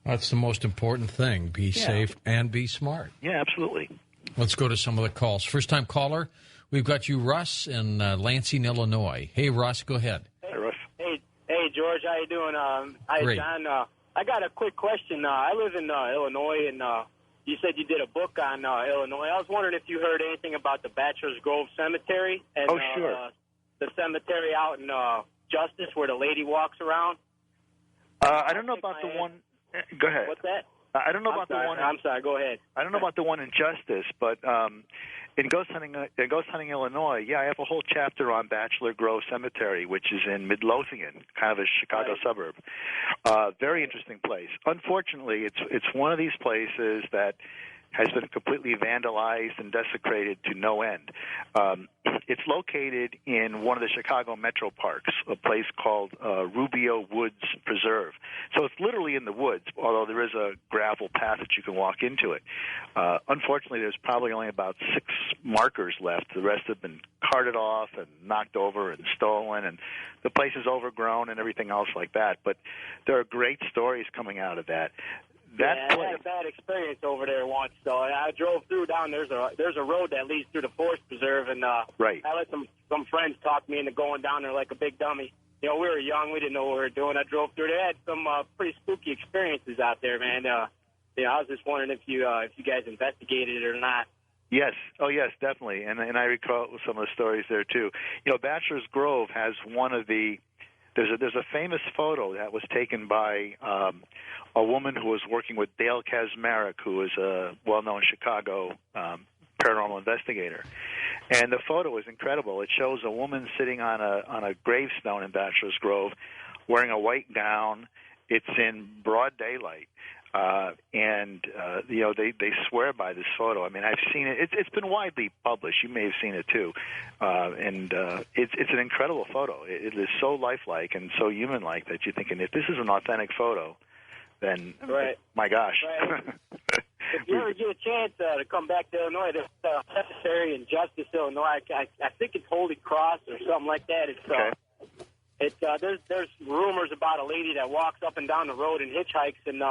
That's the most important thing. Be safe and be smart. Yeah, absolutely. Let's go to some of the calls. First-time caller, we've got you, Russ, in Lansing, Illinois. Hey, Russ, go ahead. Hey, Russ. Hey, George, how you doing? Hi, Great. John. I got a quick question. I live in Illinois, and you said you did a book on Illinois. I was wondering if you heard anything about the Bachelors Grove Cemetery and Sure. the cemetery out in Justice where the lady walks around. I don't know about the one. Go ahead. What's that? I don't know about the one. I'm sorry. Go ahead. I don't know about the one in Justice, but in Ghost Hunting, Illinois, I have a whole chapter on Bachelor Grove Cemetery, which is in Midlothian, kind of a Chicago suburb. Very interesting place. Unfortunately, it's one of these places that has been completely vandalized and desecrated to no end. It's located in one of the Chicago metro parks, a place called Rubio Woods Preserve. So it's literally in the woods, although there is a gravel path that you can walk into it. Unfortunately, there's probably only about 6 markers left. The rest have been carted off and knocked over and stolen, and the place is overgrown and everything else like that. But there are great stories coming out of that. I had a bad experience over there once. So I drove through down. There's a road that leads through the forest preserve, and right. I let some friends talk me into going down there like a big dummy. You know, we were young. We didn't know what we were doing. I drove through. They had some pretty spooky experiences out there, man. I was just wondering if you guys investigated it or not. Yes. Oh, yes, definitely. And I recall some of the stories there too. You know, Bachelor's Grove has one of the. There's a famous photo that was taken by a woman who was working with Dale Kaczmarek, who is a well-known Chicago paranormal investigator. And the photo is incredible. It shows a woman sitting on a gravestone in Bachelor's Grove wearing a white gown. It's in broad daylight. They swear by this photo. I mean, I've seen it. It's been widely published. You may have seen it too. It's an incredible photo. It is so lifelike and so human-like that you're thinking, if this is an authentic photo, then my gosh. Right. If you ever get a chance to come back to Illinois, there's Cemetery in Justice, Illinois. I think it's Holy Cross or something like that. It's there's rumors about a lady that walks up and down the road and hitchhikes, and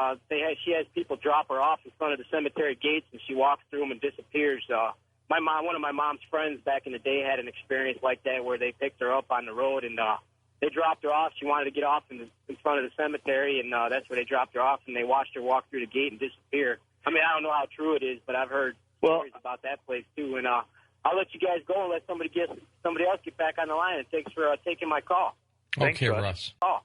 she has people drop her off in front of the cemetery gates, and she walks through them and disappears. One of my mom's friends back in the day had an experience like that where they picked her up on the road and they dropped her off. She wanted to get off in front of the cemetery, and that's where they dropped her off, and they watched her walk through the gate and disappear. I mean, I don't know how true it is, but I've heard stories about that place too. And I'll let you guys go and let somebody else get back on the line. And thanks for taking my call. Okay, Russ. Oh.